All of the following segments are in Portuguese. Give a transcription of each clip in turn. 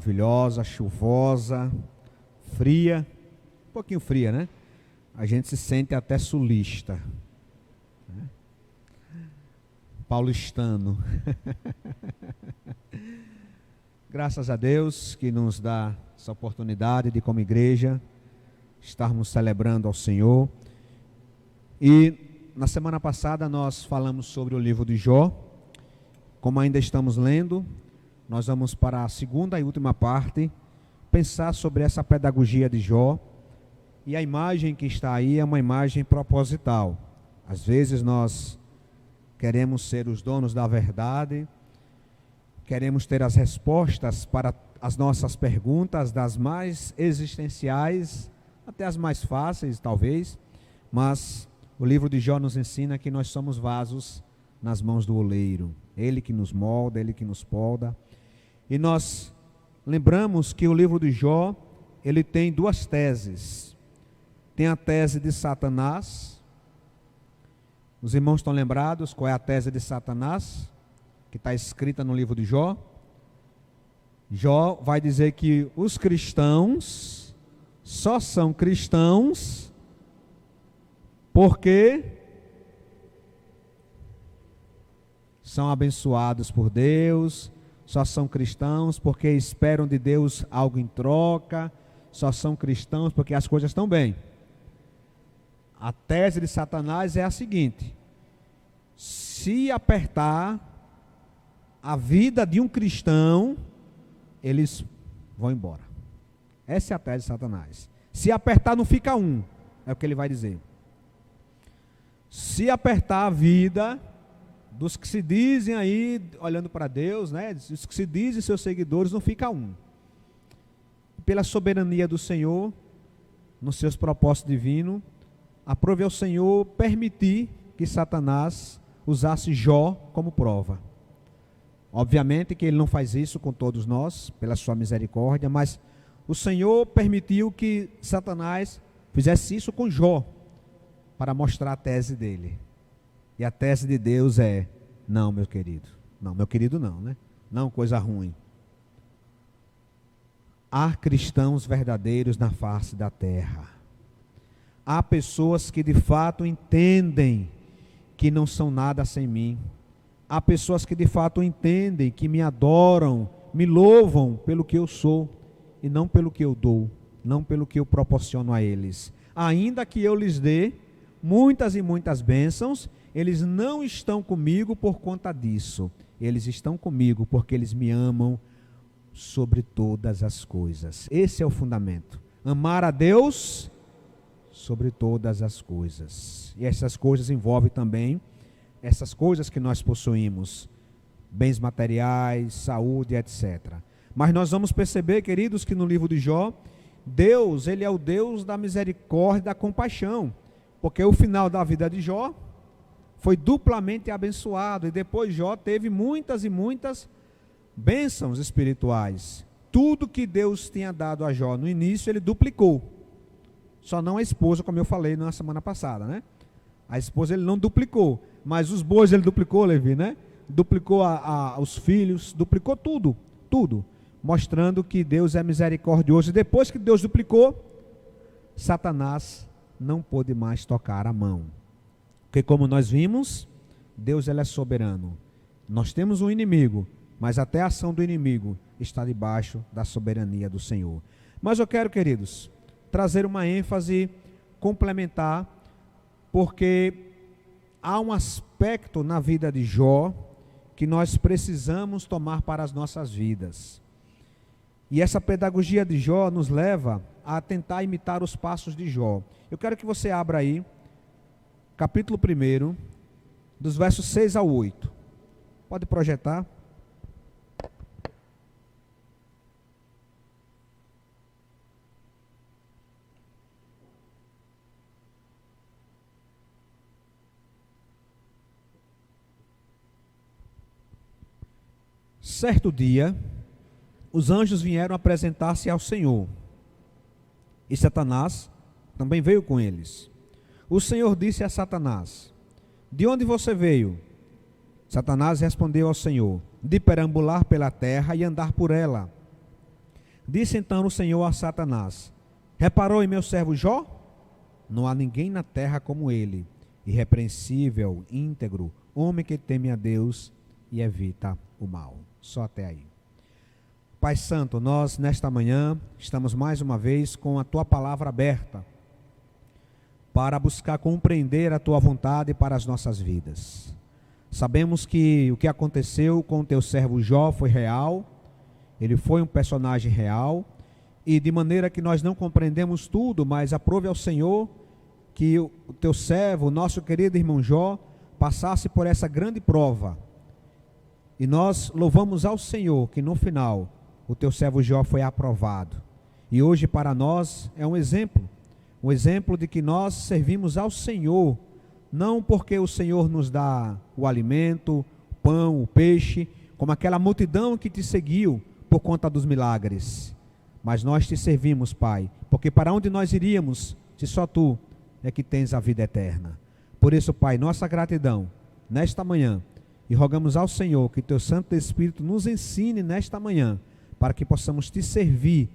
maravilhosa, chuvosa, fria, um pouquinho fria, né? A gente se sente até sulista, né? Paulistano. Graças a Deus que nos dá essa oportunidade de, como igreja, estarmos celebrando ao Senhor. E na semana passada nós falamos sobre o livro de Jó. Como ainda estamos lendo, nós vamos para a segunda e última parte, pensar sobre essa pedagogia de Jó. E a imagem que está aí é uma imagem proposital. Às vezes nós queremos ser os donos da verdade, queremos ter as respostas para as nossas perguntas, das mais existenciais até as mais fáceis, talvez, mas o livro de Jó nos ensina que nós somos vasos nas mãos do oleiro. Ele que nos molda, Ele que nos polda. E nós lembramos que o livro de Jó, ele tem duas teses. Tem a tese de Satanás. Os irmãos estão lembrados qual é a tese de Satanás, que está escrita no livro de Jó? Jó vai dizer que os cristãos só são cristãos porque são abençoados por Deus, só são cristãos porque esperam de Deus algo em troca, só são cristãos porque as coisas estão bem. A tese de Satanás é a seguinte: se apertar a vida de um cristão, eles vão embora. Essa é a tese de Satanás. Se apertar, não fica um, é o que ele vai dizer. Se apertar a vida dos que se dizem aí, olhando para Deus, né, dos que se dizem seus seguidores, não fica um. Pela soberania do Senhor, nos seus propósitos divinos, aprove ao Senhor permitir que Satanás usasse Jó como prova. Obviamente que ele não faz isso com todos nós, pela sua misericórdia, mas o Senhor permitiu que Satanás fizesse isso com Jó, para mostrar a tese dele. E a tese de Deus é: não, meu querido. Não, meu querido não, né? Não, coisa ruim. Há cristãos verdadeiros na face da terra. Há pessoas que de fato entendem que não são nada sem mim. Há pessoas que de fato entendem, que me adoram, me louvam pelo que eu sou e não pelo que eu dou, não pelo que eu proporciono a eles. Ainda que eu lhes dê muitas e muitas bênçãos, eles não estão comigo por conta disso. Eles estão comigo porque eles me amam sobre todas as coisas. Esse é o fundamento. Amar a Deus sobre todas as coisas. E essas coisas envolvem também essas coisas que nós possuímos, bens materiais, saúde, etc. Mas nós vamos perceber, queridos, que no livro de Jó, Deus, ele é o Deus da misericórdia e da compaixão. Porque o final da vida de Jó foi duplamente abençoado. E depois Jó teve muitas e muitas bênçãos espirituais. Tudo que Deus tinha dado a Jó no início, ele duplicou. Só não a esposa, como eu falei na semana passada, né? A esposa ele não duplicou. Mas os bois ele duplicou, Levi, né? Duplicou os filhos, duplicou tudo. Tudo. Mostrando que Deus é misericordioso. E depois que Deus duplicou, Satanás não pôde mais tocar a mão. Porque como nós vimos, Deus ele é soberano. Nós temos um inimigo, mas até a ação do inimigo está debaixo da soberania do Senhor. Mas eu quero, queridos, trazer uma ênfase complementar, porque há um aspecto na vida de Jó que nós precisamos tomar para as nossas vidas. E essa pedagogia de Jó nos leva a tentar imitar os passos de Jó. Eu quero que você abra aí, capítulo 1, dos versos 6 ao 8. Pode projetar. Certo dia, os anjos vieram apresentar-se ao Senhor, e Satanás também veio com eles. O Senhor disse a Satanás: de onde você veio? Satanás respondeu ao Senhor: de perambular pela terra e andar por ela. Disse então o Senhor a Satanás: reparou em meu servo Jó? Não há ninguém na terra como ele, irrepreensível, íntegro, homem que teme a Deus e evita o mal. Só até aí. Pai Santo, nós nesta manhã estamos mais uma vez com a Tua palavra aberta para buscar compreender a Tua vontade para as nossas vidas. Sabemos que o que aconteceu com o Teu servo Jó foi real, ele foi um personagem real, e de maneira que nós não compreendemos tudo, mas aprove ao Senhor que o Teu servo, o nosso querido irmão Jó, passasse por essa grande prova. E nós louvamos ao Senhor que no final o Teu servo Jó foi aprovado. E hoje para nós é um exemplo de que nós servimos ao Senhor, não porque o Senhor nos dá o alimento, o pão, o peixe, como aquela multidão que te seguiu por conta dos milagres. Mas nós te servimos, Pai, porque para onde nós iríamos, se só Tu é que tens a vida eterna. Por isso, Pai, nossa gratidão nesta manhã, e rogamos ao Senhor que Teu Santo Espírito nos ensine nesta manhã, para que possamos Te servir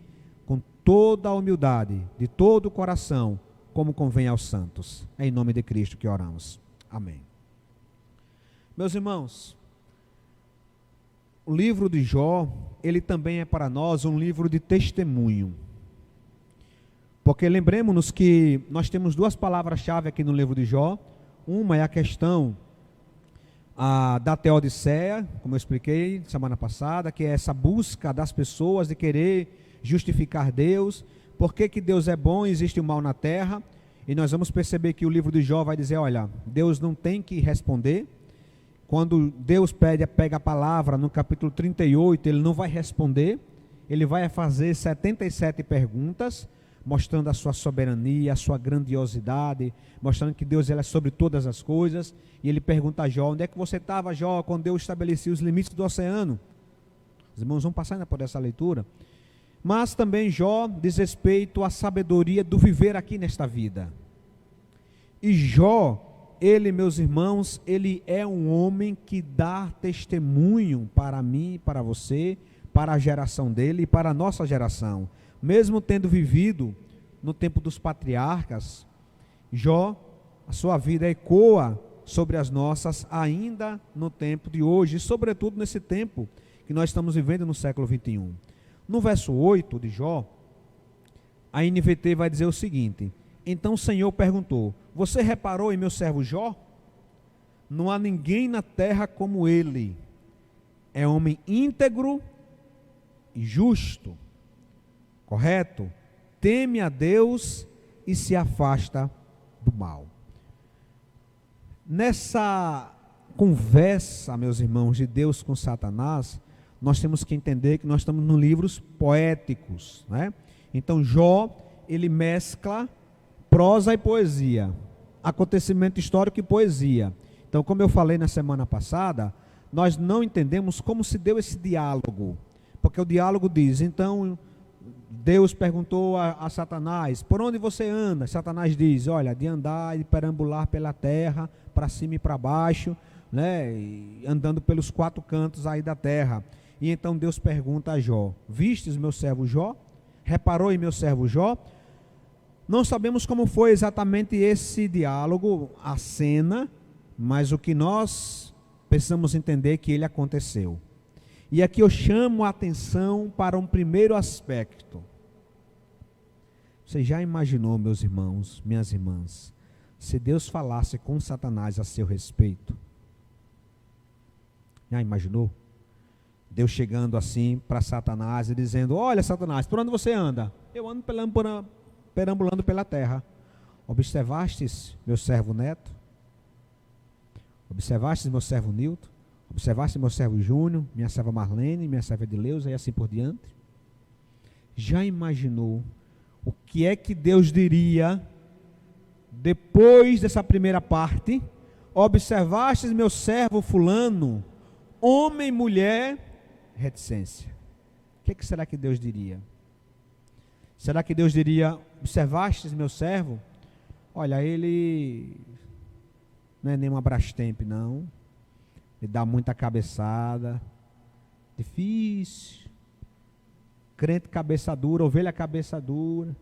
com toda a humildade, de todo o coração, como convém aos santos. É em nome de Cristo que oramos. Amém. Meus irmãos, o livro de Jó, ele também é para nós um livro de testemunho. Porque lembremos-nos que nós temos duas palavras-chave aqui no livro de Jó. Uma é a questão da teodiceia, como eu expliquei semana passada, que é essa busca das pessoas de querer justificar Deus, por que Deus é bom e existe o mal na terra. E nós vamos perceber que o livro de Jó vai dizer, olha, Deus não tem que responder. Quando Deus pega a palavra no capítulo 38, ele não vai responder, ele vai fazer 77 perguntas, mostrando a sua soberania, a sua grandiosidade, mostrando que Deus ele é sobre todas as coisas. E ele pergunta a Jó: onde é que você estava, Jó, quando Deus estabelecia os limites do oceano? Os irmãos vão passar ainda por essa leitura. Mas também Jó diz respeito à sabedoria do viver aqui nesta vida. E Jó, ele, meus irmãos, ele é um homem que dá testemunho para mim, para você, para a geração dele e para a nossa geração. Mesmo tendo vivido no tempo dos patriarcas, Jó, a sua vida ecoa sobre as nossas ainda no tempo de hoje, e sobretudo nesse tempo que nós estamos vivendo no século 21. No verso 8 de Jó, a NVT vai dizer o seguinte: então o Senhor perguntou: você reparou em meu servo Jó? Não há ninguém na terra como ele, é homem íntegro e justo, correto? Teme a Deus e se afasta do mal. Nessa conversa, meus irmãos, de Deus com Satanás, nós temos que entender que nós estamos em livros poéticos, né? Então Jó, ele mescla prosa e poesia, acontecimento histórico e poesia. Então, como eu falei na semana passada, nós não entendemos como se deu esse diálogo, porque o diálogo diz, então Deus perguntou a Satanás: por onde você anda? Satanás diz: olha, de andar e perambular pela terra, para cima e para baixo, né, e andando pelos quatro cantos aí da terra. E então Deus pergunta a Jó: vistes meu servo Jó? Reparou em meu servo Jó? Não sabemos como foi exatamente esse diálogo, a cena, mas o que nós precisamos entender é que ele aconteceu. E aqui eu chamo a atenção para um primeiro aspecto. Você já imaginou, meus irmãos, minhas irmãs, se Deus falasse com Satanás a seu respeito? Já imaginou? Deus chegando assim para Satanás e dizendo: olha, Satanás, por onde você anda? Eu ando perambulando pela terra. Observastes meu servo Neto? Observastes meu servo Nilton? Observaste meu servo Júnior, minha serva Marlene, minha serva Edileuza e assim por diante? Já imaginou o que é que Deus diria depois dessa primeira parte? Observastes meu servo fulano, homem, mulher, reticência. O que será que Deus diria? Será que Deus diria: observastes meu servo? Olha, ele não é nenhuma Brastemp, não. Ele dá muita cabeçada, difícil. crente cabeça dura, ovelha cabeça dura.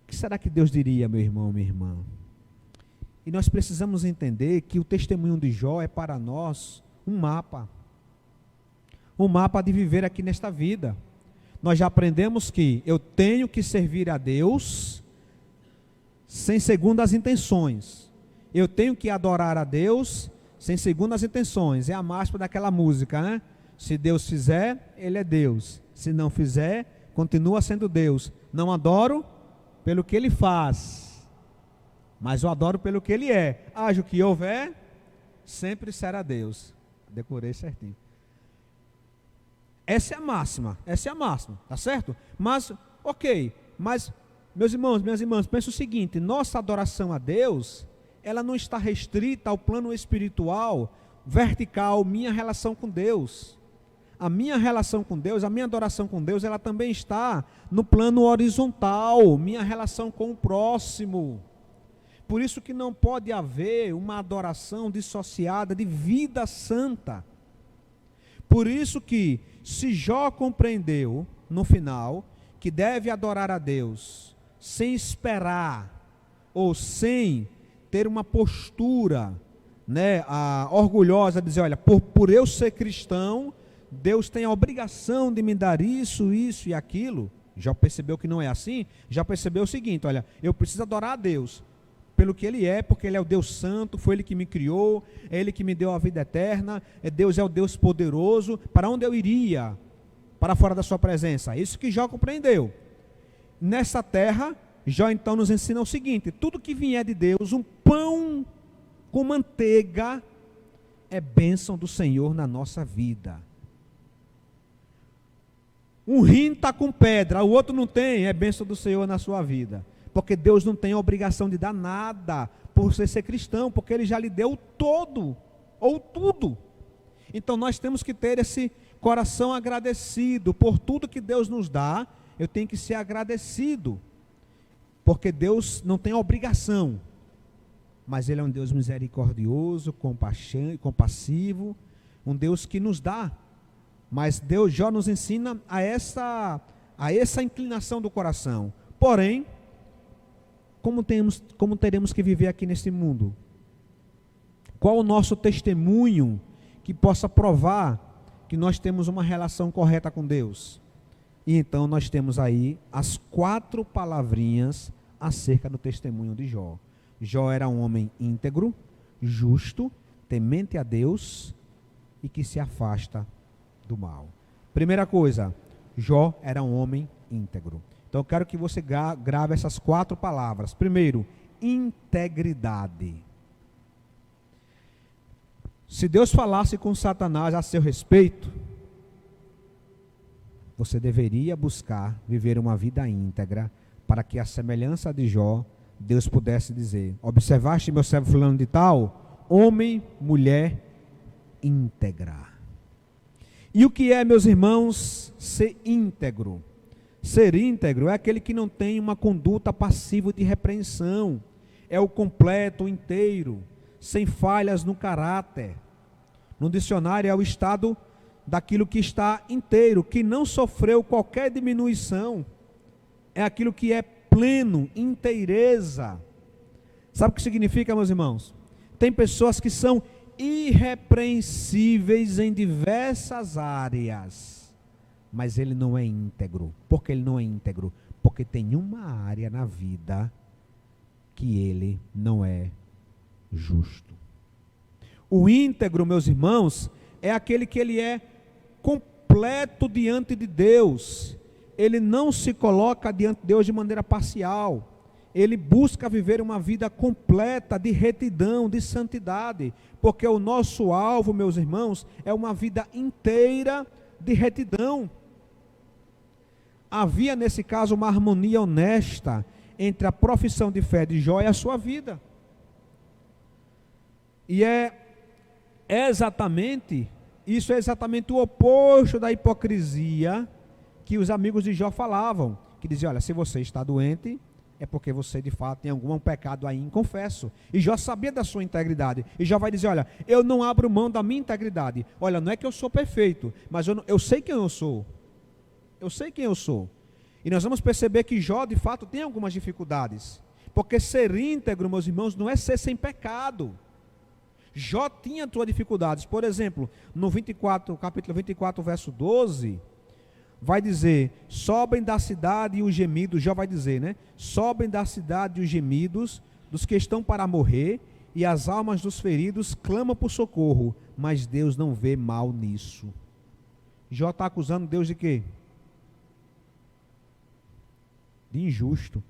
O que será que Deus diria, meu irmão, minha irmã? E nós precisamos entender que o testemunho de Jó é para nós um mapa de viver aqui nesta vida. Nós já aprendemos que eu tenho que servir a Deus sem segundas intenções. Eu tenho que adorar a Deus sem segundas intenções. É a máxima daquela música, né? Se Deus fizer, Ele é Deus. Se não fizer, continua sendo Deus. Não adoro pelo que Ele faz, mas eu adoro pelo que Ele é. Haja o que houver, sempre será Deus. Decorei certinho. Essa é a máxima, tá certo? Mas, meus irmãos, minhas irmãs, pensa o seguinte: nossa adoração a Deus, ela não está restrita ao plano espiritual, vertical, minha relação com Deus. A minha relação com Deus, a minha adoração com Deus, ela também está no plano horizontal, minha relação com o próximo. Por isso que não pode haver uma adoração dissociada de vida santa. Por isso que, se Jó compreendeu, no final, que deve adorar a Deus, sem esperar, ou sem ter uma postura, orgulhosa, dizer, olha, por eu ser cristão, Deus tem a obrigação de me dar isso e aquilo. Já percebeu que não é assim? Já percebeu o seguinte, olha, eu preciso adorar a Deus pelo que Ele é, porque Ele é o Deus santo, foi Ele que me criou, é Ele que me deu a vida eterna, Deus é o Deus poderoso. Para onde eu iria? Para fora da sua presença. Isso que Jó compreendeu. Nessa terra, Jó então nos ensina o seguinte: tudo que vier de Deus, um pão com manteiga, é bênção do Senhor na nossa vida. Um rim está com pedra, o outro não tem, é bênção do Senhor na sua vida. Porque Deus não tem a obrigação de dar nada por você ser cristão, porque Ele já lhe deu todo, ou tudo. Então nós temos que ter esse coração agradecido por tudo que Deus nos dá. Eu tenho que ser agradecido, porque Deus não tem obrigação, mas Ele é um Deus misericordioso, compassivo, um Deus que nos dá. Mas Jó nos ensina a essa inclinação do coração. Porém, como teremos que viver aqui neste mundo? Qual o nosso testemunho que possa provar que nós temos uma relação correta com Deus? E então nós temos aí as 4 palavrinhas acerca do testemunho de Jó. Jó era um homem íntegro, justo, temente a Deus e que se afasta do mal. Primeira coisa, Jó era um homem íntegro. Então eu quero que você grave essas 4 palavras. Primeiro, integridade. Se Deus falasse com Satanás a seu respeito, você deveria buscar viver uma vida íntegra, para que a semelhança de Jó, Deus pudesse dizer: observaste meu servo fulano de tal? Homem, mulher, íntegra. E o que é, meus irmãos, ser íntegro? Ser íntegro é aquele que não tem uma conduta passiva de repreensão. É o completo, o inteiro, sem falhas no caráter. No dicionário é o estado daquilo que está inteiro, que não sofreu qualquer diminuição. É aquilo que é pleno, inteireza. Sabe o que significa, meus irmãos? Tem pessoas que são irrepreensíveis em diversas áreas, mas ele não é íntegro. Por que ele não é íntegro? Porque tem uma área na vida que ele não é justo. O íntegro, meus irmãos, é aquele que ele é completo diante de Deus. Ele não se coloca diante de Deus de maneira parcial. Ele busca viver uma vida completa de retidão, de santidade, porque o nosso alvo, meus irmãos, é uma vida inteira de retidão. Havia nesse caso uma harmonia honesta entre a profissão de fé de Jó e a sua vida. E isso é exatamente o oposto da hipocrisia que os amigos de Jó falavam, que diziam: olha, se você está doente, é porque você de fato tem algum pecado aí inconfesso. E Jó sabia da sua integridade. E Jó vai dizer: olha, eu não abro mão da minha integridade. Olha, não é que eu sou perfeito, mas eu sei quem eu sou. Eu sei quem eu sou. E nós vamos perceber que Jó, de fato, tem algumas dificuldades. Porque ser íntegro, meus irmãos, não é ser sem pecado. Jó tinha suas dificuldades. Por exemplo, no capítulo 24, verso 12, vai dizer: sobem da cidade os gemidos, Jó vai dizer, né? Sobem da cidade os gemidos dos que estão para morrer, e as almas dos feridos clamam por socorro, mas Deus não vê mal nisso. Jó está acusando Deus de quê? De injusto.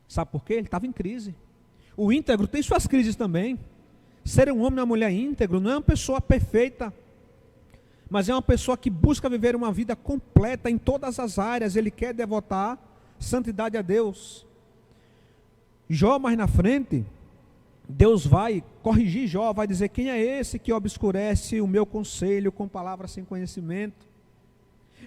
Sabe por quê? Ele estava em crise. O íntegro tem suas crises também. Ser um homem ou uma mulher íntegro não é uma pessoa perfeita, mas é uma pessoa que busca viver uma vida completa em todas as áreas. Ele quer devotar santidade a Deus. Jó, mais na frente, Deus vai corrigir Jó, vai dizer: quem é esse que obscurece o meu conselho com palavras sem conhecimento?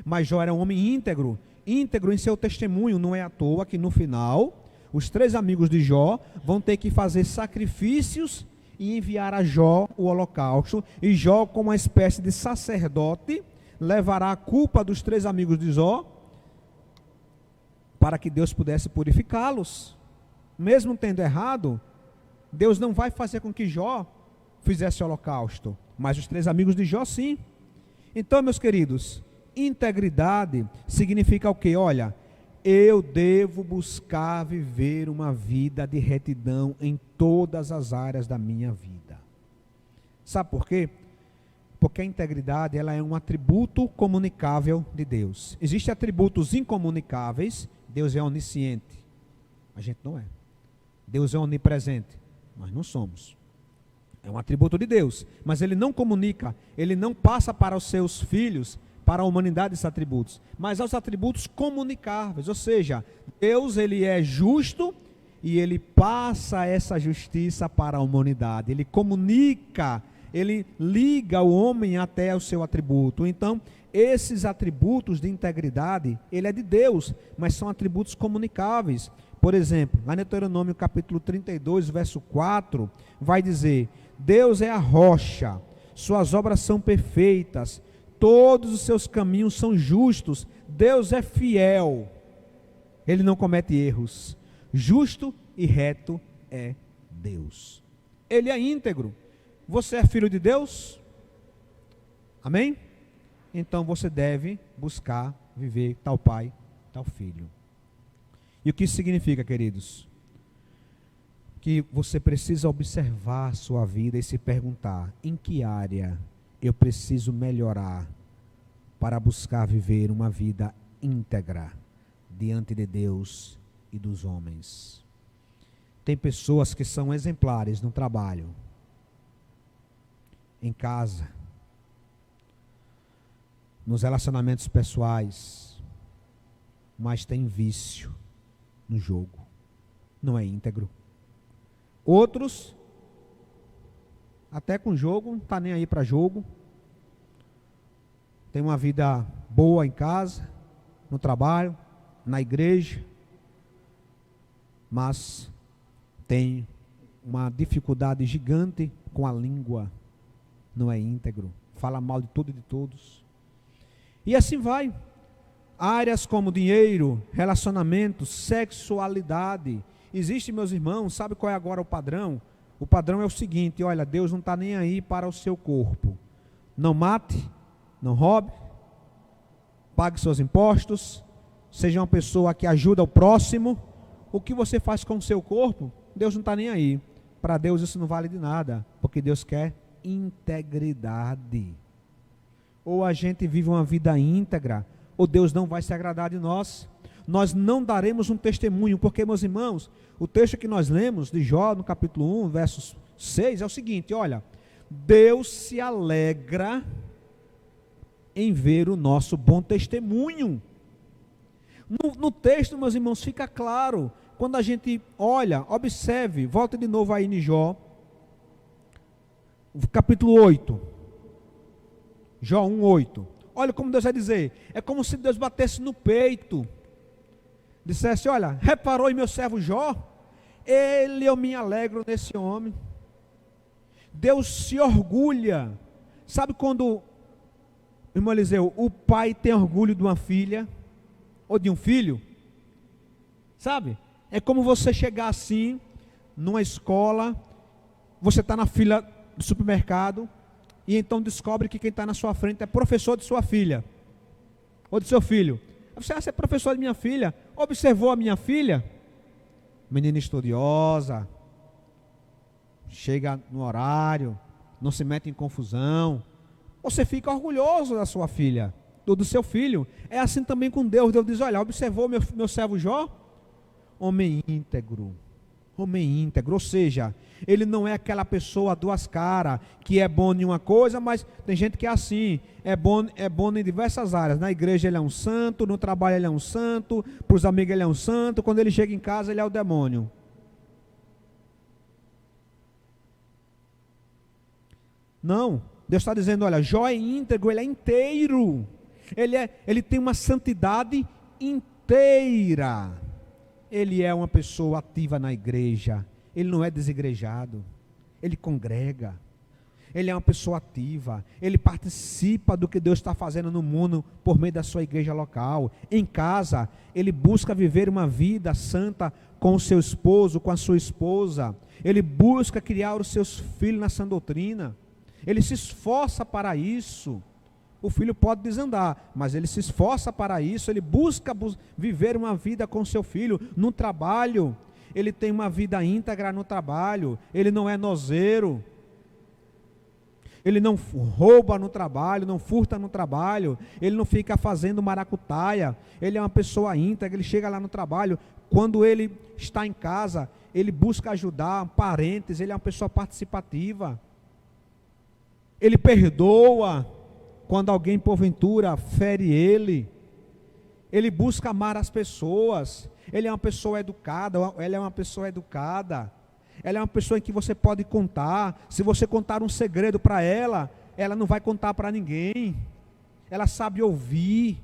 Mas Jó era um homem íntegro em seu testemunho. Não é à toa que no final os 3 amigos de Jó vão ter que fazer sacrifícios e enviar a Jó o holocausto, e Jó, como uma espécie de sacerdote, levará a culpa dos 3 amigos de Jó, para que Deus pudesse purificá-los. Mesmo tendo errado, Deus não vai fazer com que Jó fizesse o holocausto, mas os 3 amigos de Jó sim. Então, meus queridos, integridade significa o quê? Olha, eu devo buscar viver uma vida de retidão em todas as áreas da minha vida. Sabe por quê? Porque a integridade, ela é um atributo comunicável de Deus. Existem atributos incomunicáveis. Deus é onisciente, a gente não é. Deus é onipresente, nós não somos. É um atributo de Deus, mas Ele não comunica, Ele não passa para os seus filhos, para a humanidade, esses atributos, mas aos atributos comunicáveis. Ou seja, Deus, Ele é justo e Ele passa essa justiça para a humanidade. Ele comunica, Ele liga o homem até o seu atributo. Então, esses atributos de integridade, ele é de Deus, mas são atributos comunicáveis. Por exemplo, lá em Deuteronômio capítulo 32, verso 4, vai dizer: Deus é a rocha, suas obras são perfeitas, todos os seus caminhos são justos, Deus é fiel, Ele não comete erros, justo e reto é Deus. Ele é íntegro. Você é filho de Deus? Amém? Então você deve buscar viver tal pai, tal filho. E o que isso significa, queridos? Que você precisa observar a sua vida e se perguntar: em que área eu preciso melhorar para buscar viver uma vida íntegra diante de Deus e dos homens? Tem pessoas que são exemplares no trabalho, em casa, nos relacionamentos pessoais, mas tem vício no jogo, não é íntegro. Outros, até com jogo, não está nem aí para jogo, tem uma vida boa em casa, no trabalho, na igreja, mas tem uma dificuldade gigante com a língua, não é íntegro, fala mal de tudo e de todos. E assim vai. Áreas como dinheiro, relacionamento, sexualidade. Existe, meus irmãos, sabe qual é agora o padrão? O padrão é o seguinte: olha, Deus não está nem aí para o seu corpo. Não mate, não roube, pague seus impostos, seja uma pessoa que ajuda o próximo. O que você faz com o seu corpo, Deus não está nem aí. Para Deus isso não vale de nada, porque Deus quer integridade. Ou a gente vive uma vida íntegra, ou Deus não vai se agradar de nós. Nós não daremos um testemunho, porque, meus irmãos, o texto que nós lemos de Jó, no capítulo 1, versos 6, é o seguinte: olha, Deus se alegra em ver o nosso bom testemunho. No texto, meus irmãos, fica claro, quando a gente olha, observe, volta de novo aí em Jó, capítulo 8, Jó 1, 8. Olha como Deus vai dizer, é como se Deus batesse no peito, dissesse: olha, reparou em meu servo Jó? Eu me alegro nesse homem. Deus se orgulha. Sabe quando Irmão Eliseu, o pai tem orgulho de uma filha ou de um filho? Sabe? É como você chegar assim, numa escola, você está na fila do supermercado, e então descobre que quem está na sua frente é professor de sua filha, ou de seu filho. Você é professor de minha filha, observou a minha filha? Menina estudiosa, chega no horário, não se mete em confusão. Você fica orgulhoso da sua filha, do seu filho. É assim também com Deus. Deus diz, olha, observou meu servo Jó? Homem íntegro, ou seja, ele não é aquela pessoa duas caras, que é bom em uma coisa, mas tem gente que é assim, é bom em diversas áreas. Na igreja ele é um santo, no trabalho ele é um santo, para os amigos ele é um santo, quando ele chega em casa ele é o demônio. Não, Deus está dizendo, olha, Jó é íntegro, ele é inteiro, ele tem uma santidade inteira. Ele é uma pessoa ativa na igreja, ele não é desigrejado, ele congrega, ele é uma pessoa ativa, ele participa do que Deus está fazendo no mundo por meio da sua igreja local. Em casa, ele busca viver uma vida santa com o seu esposo, com a sua esposa, ele busca criar os seus filhos na sã doutrina, ele se esforça para isso. O filho pode desandar, mas ele se esforça para isso, ele busca viver uma vida com seu filho. No trabalho, ele tem uma vida íntegra no trabalho, ele não é nozeiro, ele não rouba no trabalho, não furta no trabalho, ele não fica fazendo maracutaia, ele é uma pessoa íntegra, ele chega lá no trabalho, quando ele está em casa, ele busca ajudar parentes, ele é uma pessoa participativa, ele perdoa quando alguém porventura fere ele busca amar as pessoas, ele é uma pessoa educada, ela é uma pessoa educada, ela é uma pessoa em que você pode contar. Se você contar um segredo para ela, ela não vai contar para ninguém, ela sabe ouvir.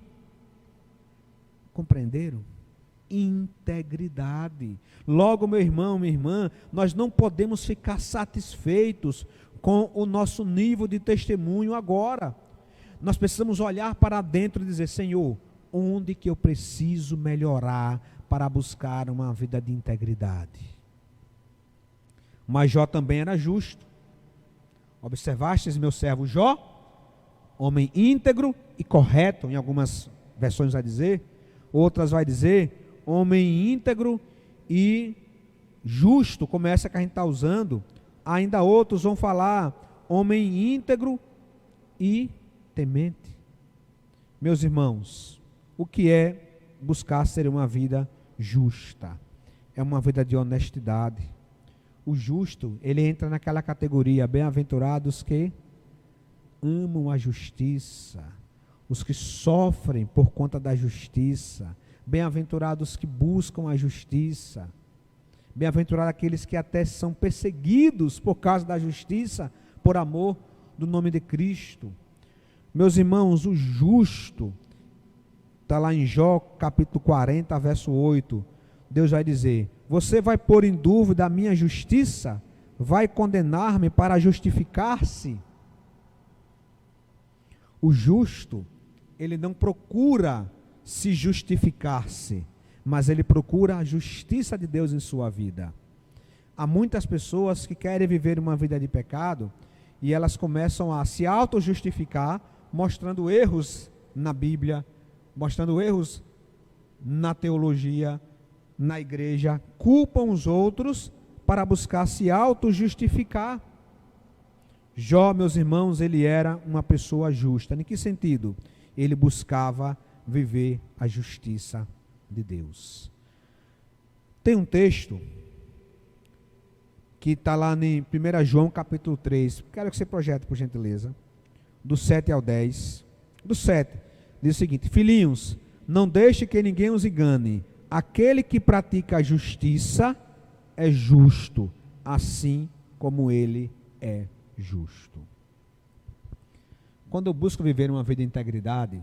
Compreenderam? Integridade. Logo, meu irmão, minha irmã, nós não podemos ficar satisfeitos com o nosso nível de testemunho agora. Nós precisamos olhar para dentro e dizer, Senhor, onde que eu preciso melhorar para buscar uma vida de integridade? Mas Jó também era justo. Observastes meu servo Jó, homem íntegro e correto, em algumas versões vai dizer, outras vai dizer, homem íntegro e justo, como essa que a gente está usando. Ainda outros vão falar, homem íntegro e temente. Meus irmãos, o que é buscar ser uma vida justa? É uma vida de honestidade. O justo, ele entra naquela categoria, bem-aventurados que amam a justiça, os que sofrem por conta da justiça, bem-aventurados que buscam a justiça, bem-aventurados aqueles que até são perseguidos por causa da justiça, por amor do nome de Cristo. Meus irmãos, o justo, está lá em Jó capítulo 40, verso 8, Deus vai dizer, você vai pôr em dúvida a minha justiça? Vai condenar-me para justificar-se? O justo, ele não procura se justificar-se, mas ele procura a justiça de Deus em sua vida. Há muitas pessoas que querem viver uma vida de pecado, e elas começam a se auto-justificar, mostrando erros na Bíblia, mostrando erros na teologia, na igreja, culpam os outros para buscar se auto-justificar. Jó, meus irmãos, ele era uma pessoa justa. Em que sentido? Ele buscava viver a justiça de Deus. Tem um texto que está lá em 1 João capítulo 3, quero que você projete, por gentileza, do 7 ao 10, do 7, diz o seguinte, filhinhos, não deixe que ninguém os engane, aquele que pratica a justiça é justo, assim como ele é justo. Quando eu busco viver uma vida de integridade,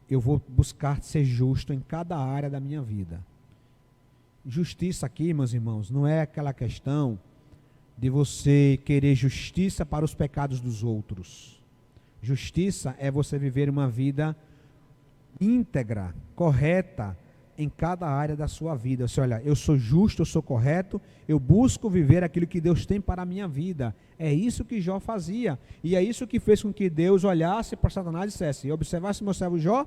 eu vou buscar ser justo em cada área da minha vida. Justiça aqui, meus irmãos, não é aquela questão de você querer justiça para os pecados dos outros. Justiça é você viver uma vida íntegra, correta, em cada área da sua vida. Você olha, eu sou justo, eu sou correto, eu busco viver aquilo que Deus tem para a minha vida. É isso que Jó fazia. E é isso que fez com que Deus olhasse para Satanás e dissesse, e observasse meu servo Jó,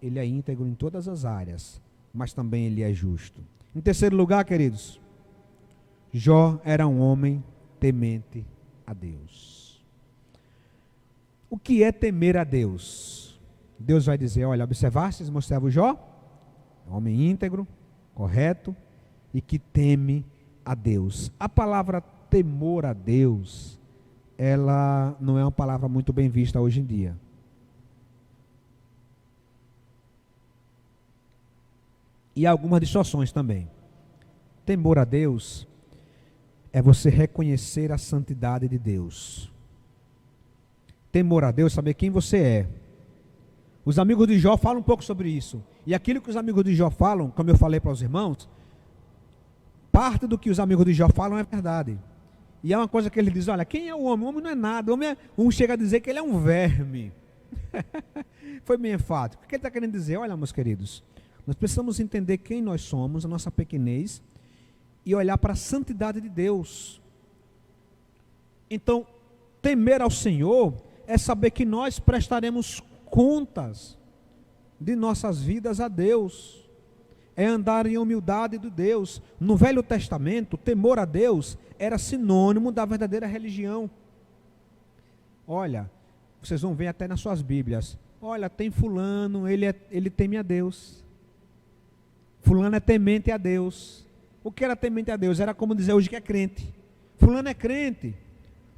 ele é íntegro em todas as áreas, mas também ele é justo. Em terceiro lugar, queridos, Jó era um homem temente a Deus. O que é temer a Deus? Deus vai dizer, olha, observastes meu servo Jó? Homem íntegro, correto e que teme a Deus. A palavra temor a Deus, ela não é uma palavra muito bem vista hoje em dia. E há algumas distorções também. Temor a Deus é você reconhecer a santidade de Deus. Temor a Deus é saber quem você é. Os amigos de Jó falam um pouco sobre isso. E aquilo que os amigos de Jó falam, como eu falei para os irmãos, parte do que os amigos de Jó falam é verdade. E é uma coisa que ele diz, olha, quem é o homem? O homem não é nada. O homem um chega a dizer que ele é um verme. Foi bem enfático. O que ele está querendo dizer? Olha, meus queridos, nós precisamos entender quem nós somos, a nossa pequenez, e olhar para a santidade de Deus. Então, temer ao Senhor é saber que nós prestaremos contas de nossas vidas a Deus, é andar em humildade de Deus. No Velho Testamento, temor a Deus era sinônimo da verdadeira religião. Olha, vocês vão ver até nas suas Bíblias, olha, tem fulano, ele teme a Deus, fulano é temente a Deus. O que era temente a Deus? Era como dizer hoje que é crente. Fulano é crente.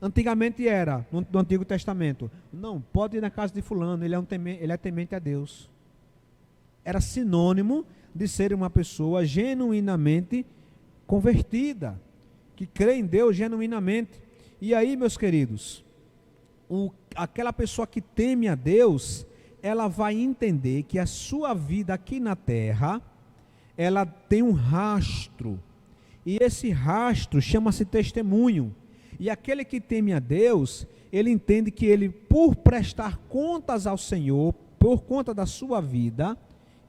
Antigamente era, no Antigo Testamento, não, pode ir na casa de fulano, ele é temente a Deus. Era sinônimo de ser uma pessoa genuinamente convertida, que crê em Deus genuinamente. E aí, meus queridos, aquela pessoa que teme a Deus, ela vai entender que a sua vida aqui na terra, ela tem um rastro, e esse rastro chama-se testemunho. E aquele que teme a Deus, ele entende que ele, por prestar contas ao Senhor, por conta da sua vida,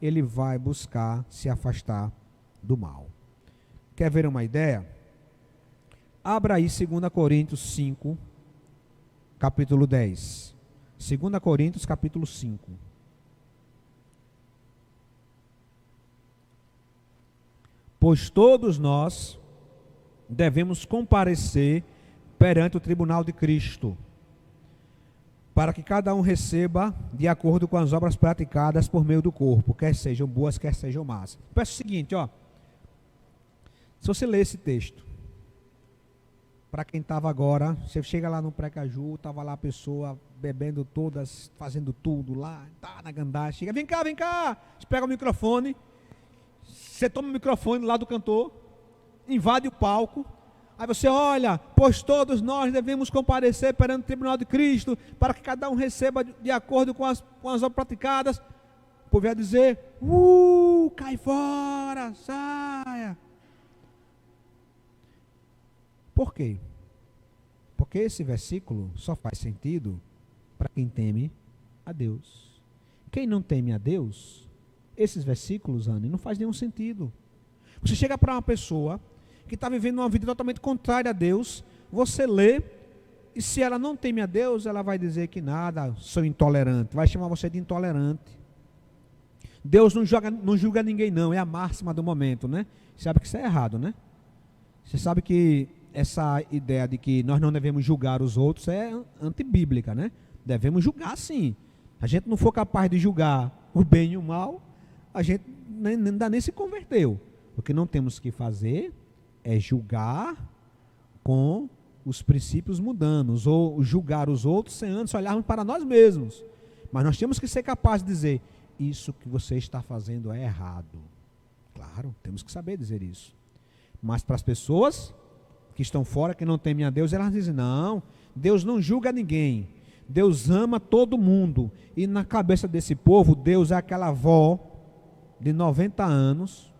ele vai buscar se afastar do mal. Quer ver uma ideia? Abra aí 2 Coríntios 5, capítulo 10. 2 Coríntios, capítulo 5. Pois todos nós devemos comparecer perante o tribunal de Cristo, para que cada um receba de acordo com as obras praticadas por meio do corpo, quer sejam boas, quer sejam más. Peço o seguinte, ó, se você ler esse texto, para quem estava agora, você chega lá no Precaju, estava lá a pessoa bebendo todas, fazendo tudo lá, tá na gandagem, chega, vem cá, você pega o microfone, você toma o microfone lá do cantor, invade o palco, aí você olha, pois todos nós devemos comparecer perante o tribunal de Cristo, para que cada um receba de acordo com as obras praticadas. O povo ia dizer, cai fora, saia. Por quê? Porque esse versículo só faz sentido para quem teme a Deus. Quem não teme a Deus, esses versículos, Anne, não faz nenhum sentido. Você chega para uma pessoa que está vivendo uma vida totalmente contrária a Deus, você lê, e se ela não teme a Deus, ela vai dizer que nada, sou intolerante, vai chamar você de intolerante. Deus não julga ninguém não, é a máxima do momento, né? Você sabe que isso é errado, né? Você sabe que essa ideia de que nós não devemos julgar os outros é antibíblica, né? Devemos julgar sim. A gente não for capaz de julgar o bem e o mal, a gente ainda nem se converteu. O que não temos que fazer é julgar com os princípios mundanos, ou julgar os outros sem antes olharmos para nós mesmos. Mas nós temos que ser capazes de dizer, isso que você está fazendo é errado. Claro, temos que saber dizer isso. Mas para as pessoas que estão fora, que não temem a Deus, elas dizem, não, Deus não julga ninguém, Deus ama todo mundo. E na cabeça desse povo, Deus é aquela avó de 90 anos,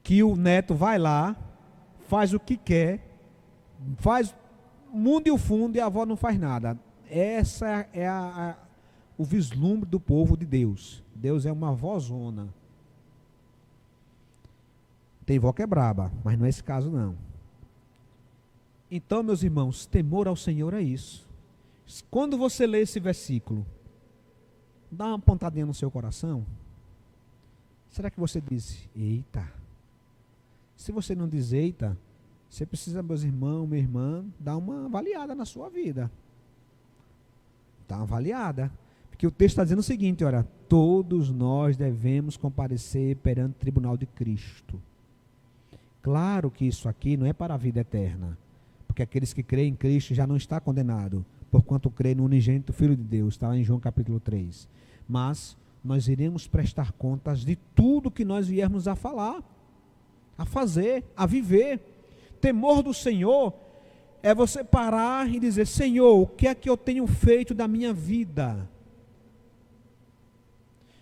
que o neto vai lá, faz o que quer, faz mundo e o fundo e a avó não faz nada. Essa é o vislumbre do povo de Deus. Deus é uma vozona. Tem vó que é braba, mas não é esse caso não. Então, meus irmãos, temor ao Senhor é isso. Quando você lê esse versículo, dá uma pontadinha no seu coração. Será que você diz, eita? Se você não diz eita, você precisa, meus irmãos, minha irmã, dar uma avaliada na sua vida. Dá uma avaliada. Porque o texto está dizendo o seguinte, olha, todos nós devemos comparecer perante o tribunal de Cristo. Claro que isso aqui não é para a vida eterna, porque aqueles que creem em Cristo já não estão condenados, porquanto crê no unigênito Filho de Deus, está lá em João capítulo 3. Mas nós iremos prestar contas de tudo que nós viermos a falar, a fazer, a viver. Temor do Senhor é você parar e dizer, Senhor, o que é que eu tenho feito da minha vida?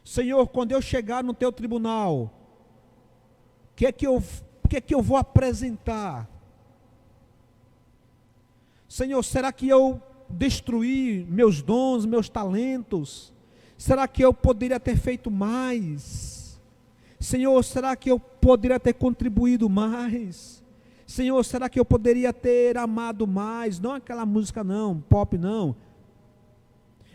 Senhor, quando eu chegar no teu tribunal, o que é que eu vou apresentar? Senhor, será que eu destruí meus dons, meus talentos? Será que eu poderia ter feito mais? Senhor, será que eu poderia ter contribuído mais? Senhor, será que eu poderia ter amado mais? Não aquela música não, pop não.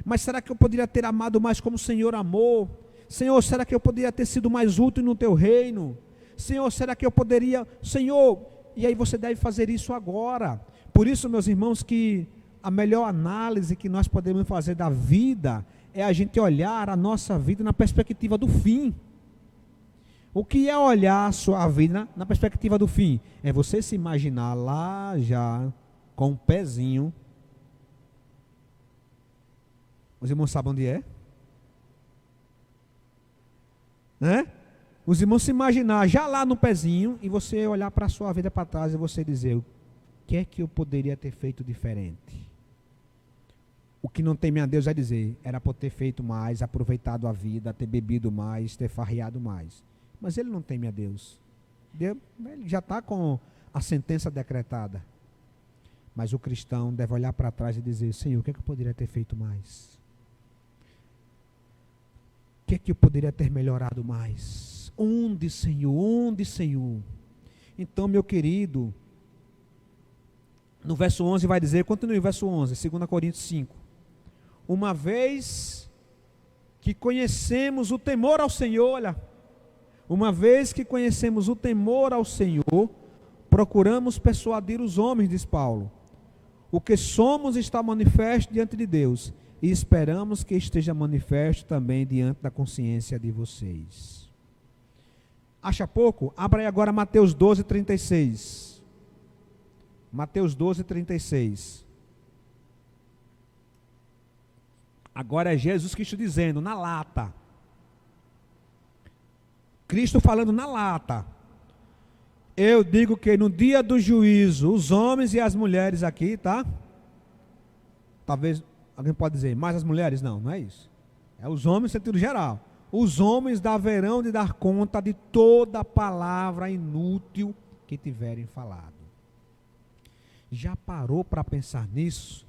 Mas será que eu poderia ter amado mais como o Senhor amou? Senhor, será que eu poderia ter sido mais útil no teu reino? Senhor, será que eu poderia... Senhor, e aí você deve fazer isso agora. Por isso, meus irmãos, que a melhor análise que nós podemos fazer da vida é a gente olhar a nossa vida na perspectiva do fim. O que é olhar a sua vida na perspectiva do fim? É você se imaginar lá já, com um pezinho. Os irmãos sabem onde é? Né? Os irmãos se imaginar já lá no pezinho e você olhar para a sua vida para trás e você dizer, o que é que eu poderia ter feito diferente? O que não teme a Deus é dizer, era para ter feito mais, aproveitado a vida, ter bebido mais, ter farreado mais. Mas ele não teme a Deus. Ele já está com a sentença decretada. Mas o cristão deve olhar para trás e dizer, Senhor, o que é que eu poderia ter feito mais? O que é que eu poderia ter melhorado mais? Onde, Senhor? Onde, Senhor? Então, meu querido, no verso 11 vai dizer, continue o verso 11, 2 Coríntios 5. Uma vez que conhecemos o temor ao Senhor, olha, uma vez que conhecemos o temor ao Senhor, procuramos persuadir os homens, diz Paulo. O que somos está manifesto diante de Deus, e esperamos que esteja manifesto também diante da consciência de vocês. Acha pouco? Abra aí agora Mateus 12, 36. Mateus 12, 36. Agora é Jesus Cristo dizendo, na lata. Cristo falando na lata. Eu digo que no dia do juízo, os homens e as mulheres aqui, tá? Talvez alguém pode dizer, mais as mulheres? Não, não é isso. É os homens no sentido geral. Os homens haverão de dar conta de toda palavra inútil que tiverem falado. Já parou para pensar nisso?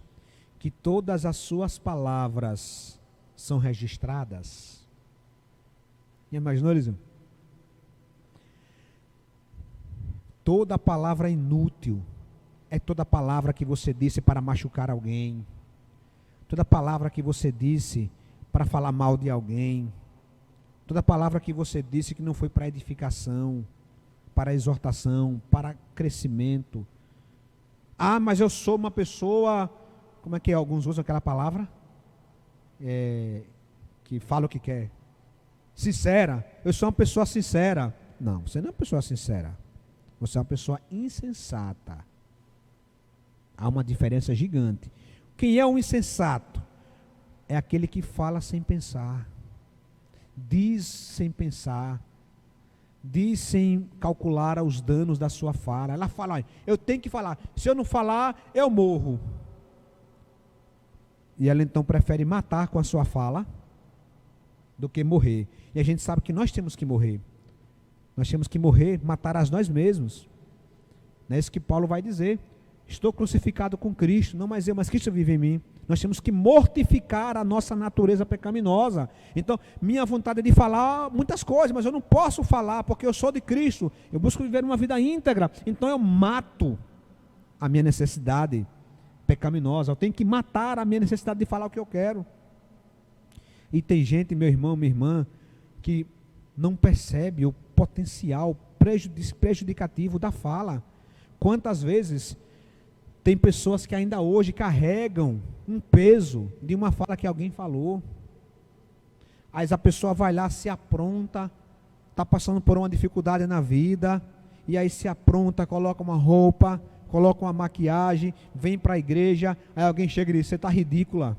Que todas as suas palavras são registradas? Já imaginou, Eliseu? Toda palavra inútil é toda palavra que você disse para machucar alguém. Toda palavra que você disse para falar mal de alguém. Toda palavra que você disse que não foi para edificação, para exortação, para crescimento. Ah, mas eu sou uma pessoa, como é que alguns usam aquela palavra? Que fala o que quer. Sincera. Eu sou uma pessoa sincera. Não, você não é uma pessoa sincera. Você é uma pessoa insensata. Há uma diferença gigante. Quem é um insensato? É aquele que fala sem pensar. Diz sem pensar. Diz sem calcular os danos da sua fala. Ela fala, eu tenho que falar. Se eu não falar, eu morro. E ela então prefere matar com a sua fala do que morrer. E a gente sabe que nós temos que morrer. Nós temos que morrer, matar a nós mesmos. Não é isso que Paulo vai dizer. Estou crucificado com Cristo, não mais eu, mas Cristo vive em mim. Nós temos que mortificar a nossa natureza pecaminosa. Então, minha vontade é de falar muitas coisas, mas eu não posso falar porque eu sou de Cristo. Eu busco viver uma vida íntegra. Então eu mato a minha necessidade pecaminosa. Eu tenho que matar a minha necessidade de falar o que eu quero. E tem gente, meu irmão, minha irmã, que não percebe o potencial prejudicativo da fala. Quantas vezes tem pessoas que ainda hoje carregam um peso de uma fala que alguém falou. Aí a pessoa vai lá, se apronta, está passando por uma dificuldade na vida, e aí se apronta, coloca uma roupa, coloca uma maquiagem, vem para a igreja, aí alguém chega e diz: você está ridícula.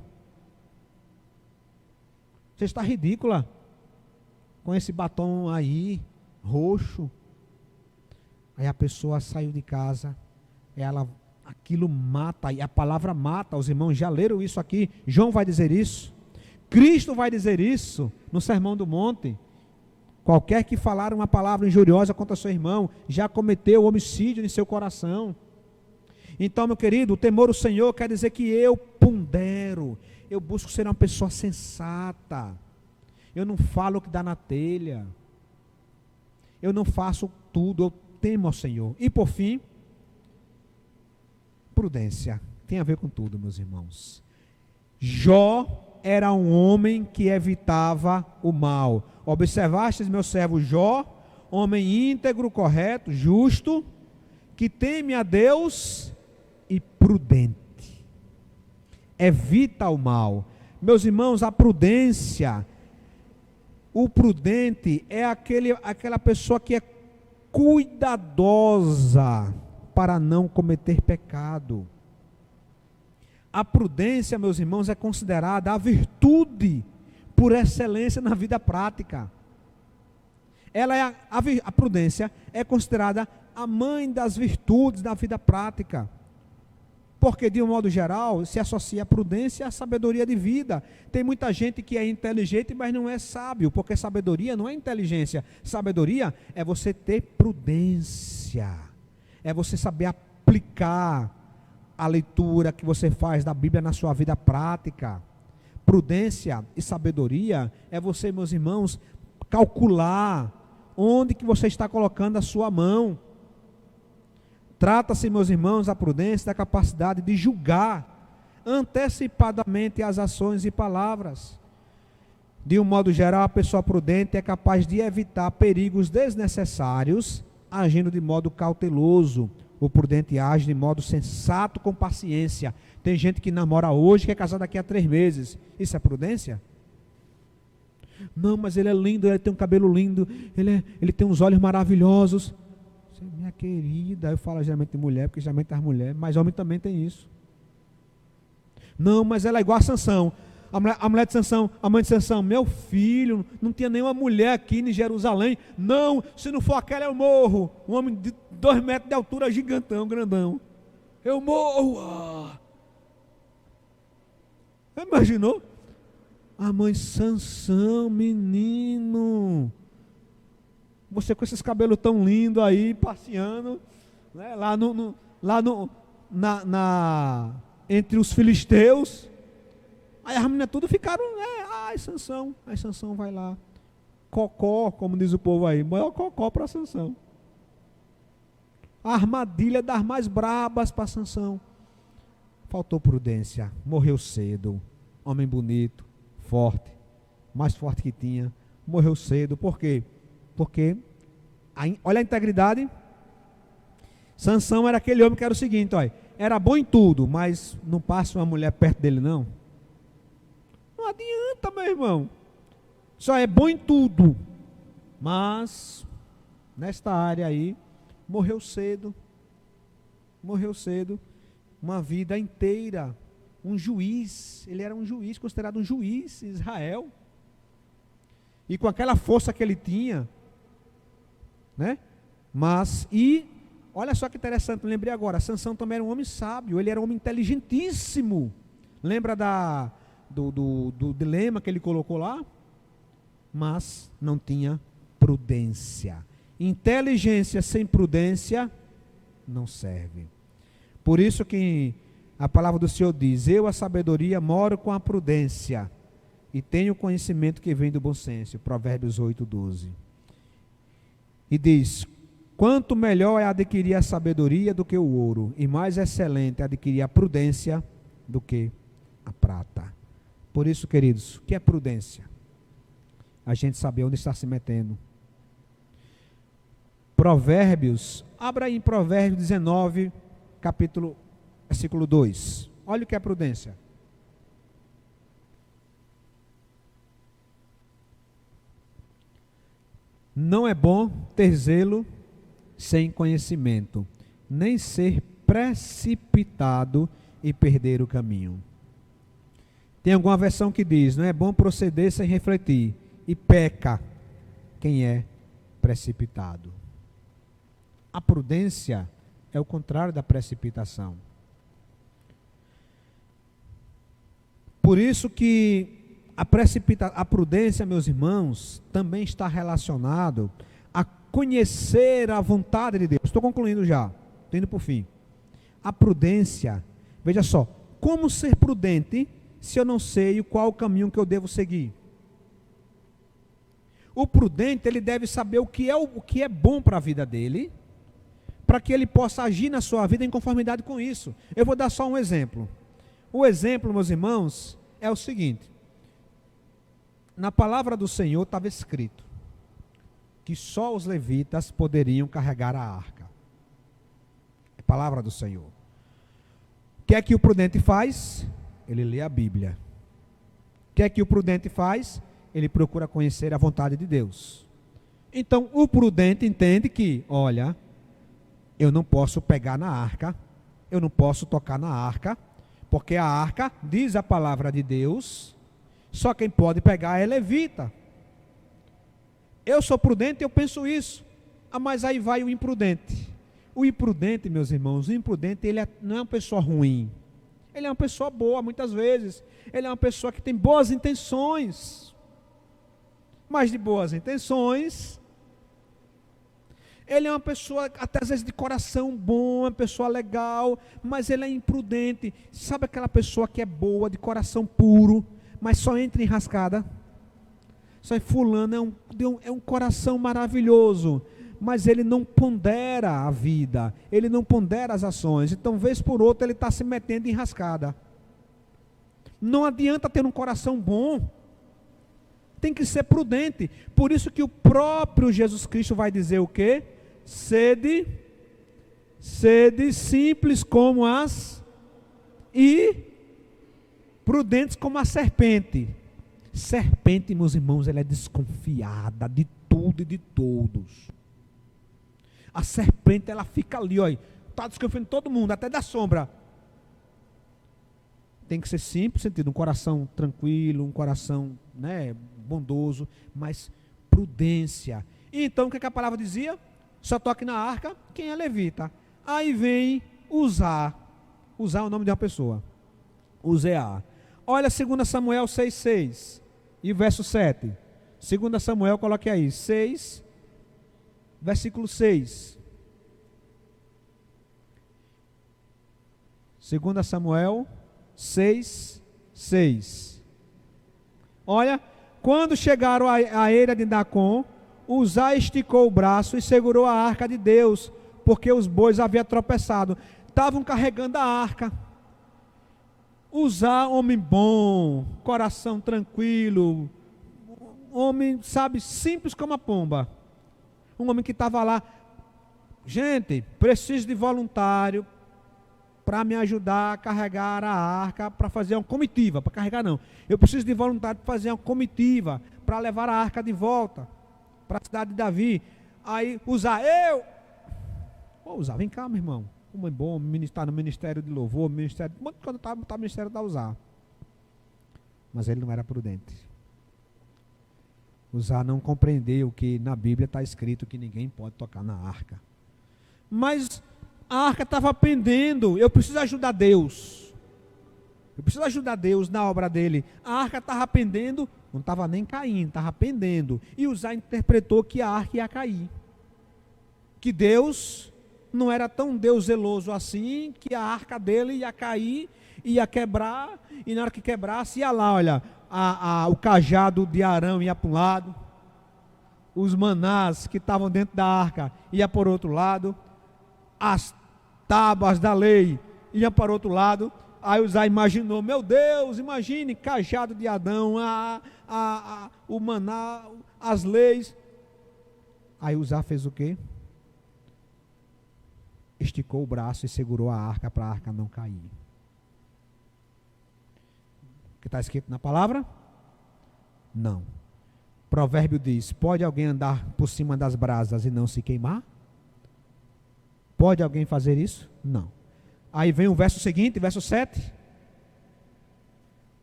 Você está ridícula com esse batom aí, roxo. Aí a pessoa saiu de casa, aquilo mata, e a palavra mata. Os irmãos já leram isso aqui, João vai dizer isso, Cristo vai dizer isso no Sermão do Monte. Qualquer que falar uma palavra injuriosa contra seu irmão, já cometeu homicídio em seu coração. Então, meu querido, o temor ao Senhor quer dizer que eu pondero, eu busco ser uma pessoa sensata, eu não falo o que dá na telha, eu não faço tudo, eu temo ao Senhor. E por fim, prudência, tem a ver com tudo, meus irmãos. Jó era um homem que evitava o mal. Observastes meu servo Jó, homem íntegro, correto, justo, que teme a Deus e prudente. Evita o mal. Meus irmãos, a prudência, o prudente é aquela pessoa que é cuidadosa para não cometer pecado. A prudência, meus irmãos, é considerada a virtude por excelência na vida prática. A prudência é considerada a mãe das virtudes na vida prática. Porque, de um modo geral, se associa a prudência à sabedoria de vida. Tem muita gente que é inteligente, mas não é sábio, porque sabedoria não é inteligência. Sabedoria é você ter prudência, é você saber aplicar a leitura que você faz da Bíblia na sua vida prática. Prudência e sabedoria é você, meus irmãos, calcular onde que você está colocando a sua mão. Trata-se, meus irmãos, a prudência da capacidade de julgar antecipadamente as ações e palavras. De um modo geral, a pessoa prudente é capaz de evitar perigos desnecessários, agindo de modo cauteloso. O prudente age de modo sensato, com paciência. Tem gente que namora hoje, que é casado daqui a 3 meses. Isso é prudência? Não, mas ele é lindo, ele tem um cabelo lindo, ele tem uns olhos maravilhosos. Minha querida, eu falo geralmente de mulher, porque geralmente as mulheres, mas homem também tem isso. Não, mas ela é igual a Sansão. A mulher de Sansão, a mãe de Sansão: meu filho, não tinha nenhuma mulher aqui em Jerusalém. Não, se não for aquela eu morro. Um homem de 2 metros de altura, gigantão, grandão. Eu morro. Imaginou? A mãe: Sansão, menino, você com esses cabelos tão lindos aí, passeando, né, entre os filisteus. Aí as meninas tudo ficaram, ai Sansão. Aí Sansão vai lá, cocó, como diz o povo aí, maior cocó para Sansão. A armadilha das mais brabas para Sansão. Faltou prudência, morreu cedo. Homem bonito, forte, mais forte que tinha, morreu cedo. Por quê? Porque, olha a integridade. Sansão era aquele homem que era o seguinte, olha, era bom em tudo, mas não passa uma mulher perto dele não. Não adianta, meu irmão. Só é bom em tudo, mas nesta área aí, morreu cedo, uma vida inteira, um juiz. Ele era um juiz, considerado um juiz em Israel, e com aquela força que ele tinha, né? Olha só que interessante, lembrei agora, Sansão também era um homem sábio, ele era um homem inteligentíssimo. Lembra do dilema que ele colocou lá? Mas não tinha prudência. Inteligência sem prudência não serve. Por isso que a palavra do Senhor diz: eu, a sabedoria, moro com a prudência e tenho o conhecimento que vem do bom senso. Provérbios 8:12. E diz: quanto melhor é adquirir a sabedoria do que o ouro, e mais excelente é adquirir a prudência do que a prata. Por isso, queridos, o que é prudência? A gente saber onde está se metendo. Provérbios, abra aí em Provérbios 19, versículo 2. Olha o que é prudência. Não é bom ter zelo sem conhecimento, nem ser precipitado e perder o caminho. Tem alguma versão que diz: não é bom proceder sem refletir, e peca quem é precipitado. A prudência é o contrário da precipitação. Por isso que a prudência, meus irmãos, também está relacionado a conhecer a vontade de Deus. Estou concluindo já, estou indo para o fim. A prudência, veja só, como ser prudente se eu não sei qual o caminho que eu devo seguir? O prudente, ele deve saber o que é bom para a vida dele, para que ele possa agir na sua vida em conformidade com isso. Eu vou dar só um exemplo. O exemplo, meus irmãos, é o seguinte: na palavra do Senhor estava escrito que só os levitas poderiam carregar a arca. É a palavra do Senhor. O que é que o prudente faz? Ele lê a Bíblia. O que é que o prudente faz? Ele procura conhecer a vontade de Deus. Então, o prudente entende que, olha, eu não posso pegar na arca, eu não posso tocar na arca, porque a arca, diz a palavra de Deus, só quem pode pegar é levita. Eu sou prudente, eu penso isso. Mas aí vai o imprudente. O imprudente, meus irmãos, o imprudente, ele não é uma pessoa ruim. Ele é uma pessoa boa, muitas vezes. Ele é uma pessoa que tem boas intenções. Mas de boas intenções, ele é uma pessoa, até às vezes, de coração bom, uma pessoa legal, mas ele é imprudente. Sabe aquela pessoa que é boa, de coração puro, mas só entra em rascada? Só fulano é um coração maravilhoso, mas ele não pondera a vida, ele não pondera as ações. Então, vez por outra, ele está se metendo em rascada. Não adianta ter um coração bom, tem que ser prudente. Por isso que o próprio Jesus Cristo vai dizer o quê? Sede simples como e prudentes como a serpente. Serpente, meus irmãos, ela é desconfiada de tudo e de todos. A serpente, ela fica ali, ó, está desconfiando de todo mundo, até da sombra. Tem que ser simples, sentido, um coração tranquilo, um coração, bondoso, mas prudência. E então, o que a palavra dizia? Só toque na arca quem é levita. Aí vem usar é o nome de uma pessoa. Uzear. Olha 2 Samuel 6:6 e verso 7. 2 Samuel, coloque aí, 6, versículo 6. 2 Samuel 6:6. Olha, quando chegaram à eira de Dacom, Uzá esticou o braço e segurou a arca de Deus, porque os bois haviam tropeçado. Estavam carregando a arca. Uzá, homem bom, coração tranquilo, homem, sabe, simples como a pomba. Um homem que estava lá, gente, preciso de voluntário para me ajudar a carregar a arca, para fazer uma comitiva, para carregar não. Eu preciso de voluntário para fazer uma comitiva, para levar a arca de volta para a cidade de Davi. Aí Uzá, Uzá, vem cá, meu irmão. Como é bom ministrar no ministério de louvor, quando está no ministério da Uzá. Mas ele não era prudente. Uzá não compreendeu que na Bíblia está escrito que ninguém pode tocar na arca. Mas a arca estava pendendo. Eu preciso ajudar Deus. Eu preciso ajudar Deus na obra dele. A arca estava pendendo, não estava nem caindo, estava pendendo. E Uzá interpretou que a arca ia cair. Que Deus não era tão Deus zeloso assim, que a arca dele ia cair, ia quebrar, e na hora que quebrasse, ia lá, olha, o cajado de Arão ia para um lado, os manás que estavam dentro da arca ia para o outro lado, as tábuas da lei iam para o outro lado. Aí Uzá imaginou, meu Deus, imagine, cajado de Adão, o maná, as leis. Aí Uzá fez o quê? Esticou o braço e segurou a arca para a arca não cair. O que está escrito na palavra? Não. Provérbio diz, pode alguém andar por cima das brasas e não se queimar? Pode alguém fazer isso? Não. Aí vem o verso seguinte, verso 7.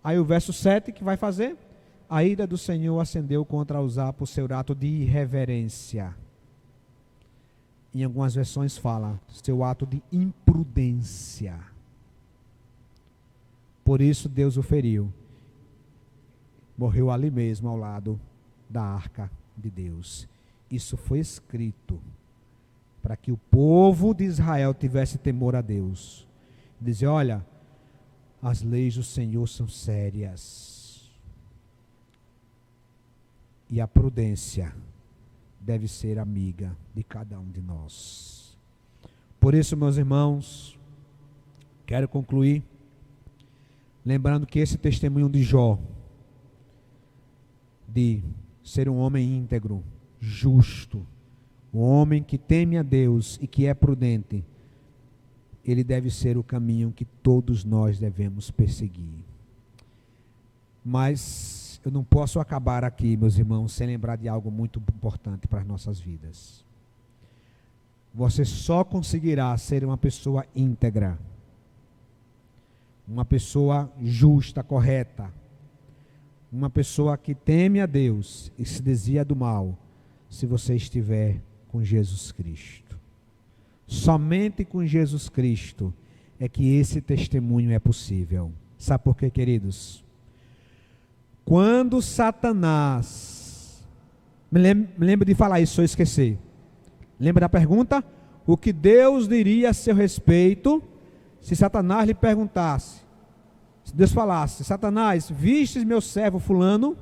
Aí o verso 7 que vai fazer? A ira do Senhor acendeu contra Uzá por seu ato de irreverência. Em algumas versões fala, seu ato de imprudência. Por isso Deus o feriu. Morreu ali mesmo ao lado da arca de Deus. Isso foi escrito para que o povo de Israel tivesse temor a Deus. Dizer, olha, as leis do Senhor são sérias. E a prudência deve ser amiga de cada um de nós. Por isso, meus irmãos, quero concluir lembrando que esse testemunho de Jó, de ser um homem íntegro, justo, um homem que teme a Deus e que é prudente, ele deve ser o caminho que todos nós devemos perseguir. Mas eu não posso acabar aqui, meus irmãos, sem lembrar de algo muito importante para as nossas vidas. Você só conseguirá ser uma pessoa íntegra, uma pessoa justa, correta, uma pessoa que teme a Deus e se desvia do mal, se você estiver com Jesus Cristo. Somente com Jesus Cristo é que esse testemunho é possível. Sabe por quê, queridos? Quando Satanás, me lembro de falar isso, se eu esquecer. Lembra da pergunta? O que Deus diria a seu respeito se Satanás lhe perguntasse? Se Deus falasse, Satanás, vistes meu servo fulano?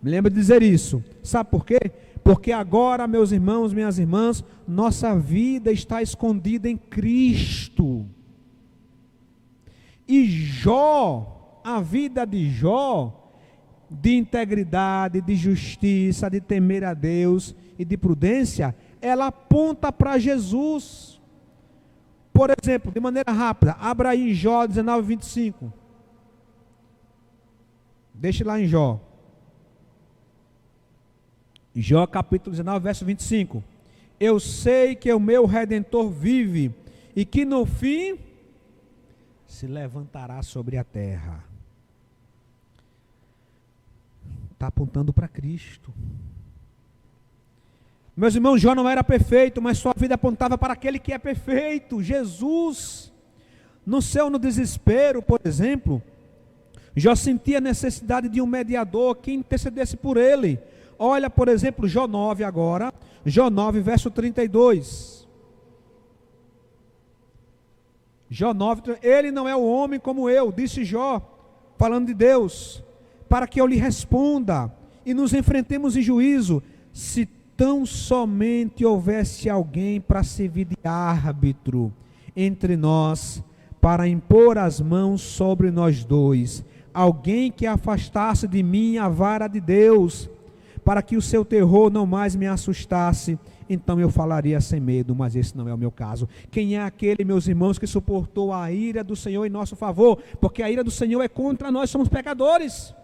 Me lembra de dizer isso. Sabe por quê? Porque agora, meus irmãos, minhas irmãs, nossa vida está escondida em Cristo. E Jó, a vida de Jó, de integridade, de justiça, de temer a Deus e de prudência, ela aponta para Jesus. Por exemplo, de maneira rápida, abra aí em Jó 19, 25. Deixe lá em Jó. Jó capítulo 19, verso 25. Eu sei que o meu Redentor vive e que no fim se levantará sobre a terra. Está apontando para Cristo. Meus irmãos, Jó não era perfeito, mas sua vida apontava para aquele que é perfeito, Jesus. No desespero, por exemplo, Jó sentia a necessidade de um mediador que intercedesse por ele. Olha, por exemplo, Jó 9 agora, Jó 9, verso 32. Jó 9, ele não é o homem como eu, disse Jó, falando de Deus, para que eu lhe responda e nos enfrentemos em juízo, se tão somente houvesse alguém para servir de árbitro entre nós, para impor as mãos sobre nós dois, alguém que afastasse de mim a vara de Deus, para que o seu terror não mais me assustasse, então eu falaria sem medo, mas esse não é o meu caso. Quem é aquele, meus irmãos, que suportou a ira do Senhor em nosso favor? Porque a ira do Senhor é contra nós, somos pecadores.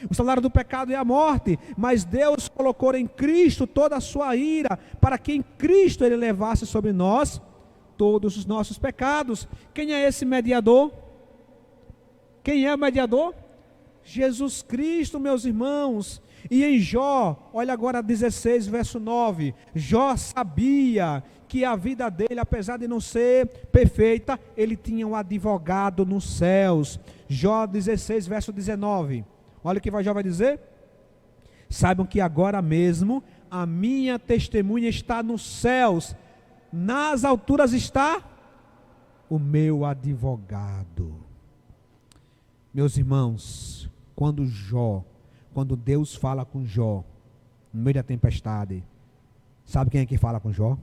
O salário do pecado é a morte, mas Deus colocou em Cristo toda a sua ira, para que em Cristo Ele levasse sobre nós todos os nossos pecados. Quem é esse mediador? Quem é o mediador? Jesus Cristo, meus irmãos. E em Jó, olha agora 16, verso 9, Jó sabia que a vida dele, apesar de não ser perfeita, ele tinha um advogado nos céus. Jó 16, verso 19, olha o que Jó vai dizer: saibam que agora mesmo a minha testemunha está nos céus, nas alturas está o meu advogado. Meus irmãos, quando Deus fala com Jó, no meio da tempestade, sabe quem é que fala com Jó?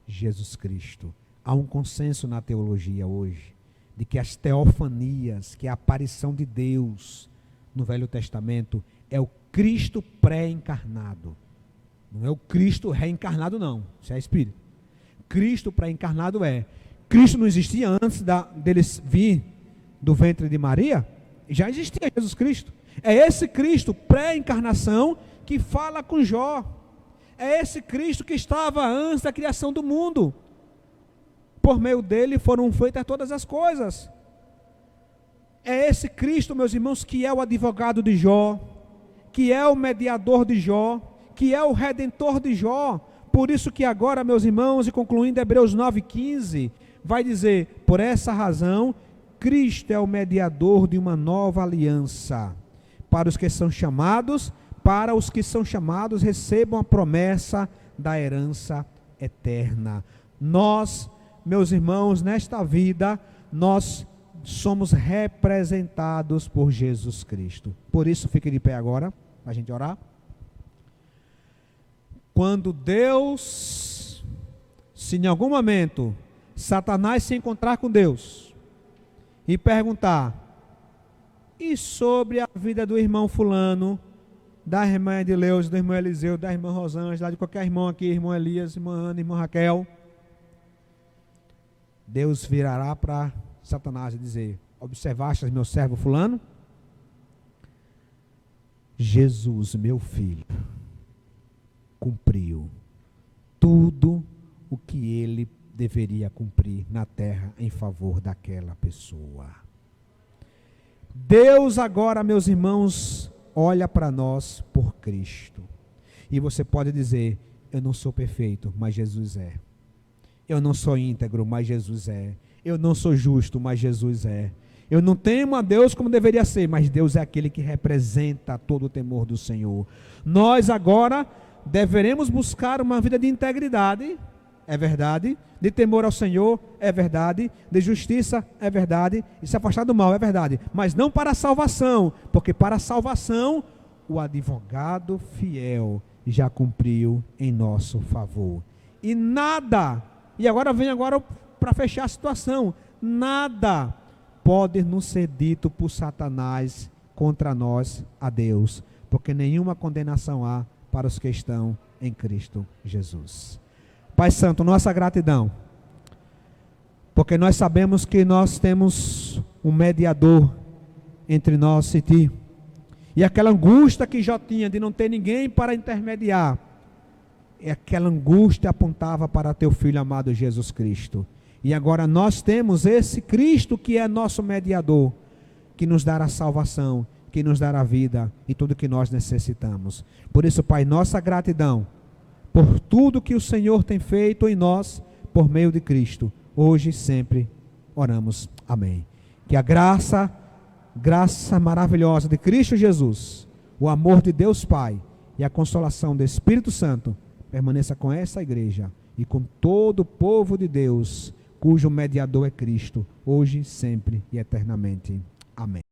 Jesus Cristo. Há um consenso na teologia hoje, de que as teofanias, que é a aparição de Deus no Velho Testamento, é o Cristo pré-encarnado. Não é o Cristo reencarnado não, isso é Espírito. Cristo pré-encarnado Cristo não existia antes dele vir do ventre de Maria? Já existia Jesus Cristo. É esse Cristo pré-encarnação que fala com Jó. É esse Cristo que estava antes da criação do mundo. Por meio dele foram feitas todas as coisas. É esse Cristo, meus irmãos, que é o advogado de Jó, que é o mediador de Jó, que é o redentor de Jó. Por isso que agora, meus irmãos, e concluindo Hebreus 9,15, vai dizer: por essa razão, Cristo é o mediador de uma nova aliança, para os que são chamados, recebam a promessa da herança eterna. Nós, meus irmãos, nesta vida, nós somos representados por Jesus Cristo. Por isso, fique de pé agora, para a gente orar. Quando Deus, se em algum momento Satanás se encontrar com Deus e perguntar: e sobre a vida do irmão fulano, da irmã Edileuza, do irmão Eliseu, da irmã Rosângela, de qualquer irmão aqui, irmão Elias, irmã Ana, irmã Raquel, Deus virará para Satanás e dizer: observaste meu servo fulano? Jesus, meu filho, cumpriu tudo o que ele deveria cumprir na terra em favor daquela pessoa. Deus agora, meus irmãos, olha para nós por Cristo. E você pode dizer: eu não sou perfeito, mas Jesus é. Eu não sou íntegro, mas Jesus é. Eu não sou justo, mas Jesus é. Eu não temo a Deus como deveria ser, mas Deus é aquele que representa todo o temor do Senhor. Nós agora deveremos buscar uma vida de integridade, é verdade, de temor ao Senhor, é verdade, de justiça, é verdade, e se afastar do mal, é verdade, mas não para a salvação, porque para a salvação o advogado fiel já cumpriu em nosso favor. E nada, e agora vem para fechar a situação, nada pode nos ser dito por Satanás contra nós a Deus, porque nenhuma condenação há para os que estão em Cristo Jesus. Pai Santo, nossa gratidão, porque nós sabemos que nós temos um mediador entre nós e Ti, e aquela angústia que Jó tinha de não ter ninguém para intermediar, e aquela angústia apontava para Teu Filho amado Jesus Cristo, e agora nós temos esse Cristo que é nosso mediador, que nos dará salvação, que nos dará vida e tudo que nós necessitamos. Por isso, Pai, nossa gratidão por tudo que o Senhor tem feito em nós por meio de Cristo, hoje e sempre oramos. Amém. Que a graça maravilhosa de Cristo Jesus, o amor de Deus Pai e a consolação do Espírito Santo permaneça com essa igreja e com todo o povo de Deus, cujo mediador é Cristo, hoje, sempre e eternamente. Amém.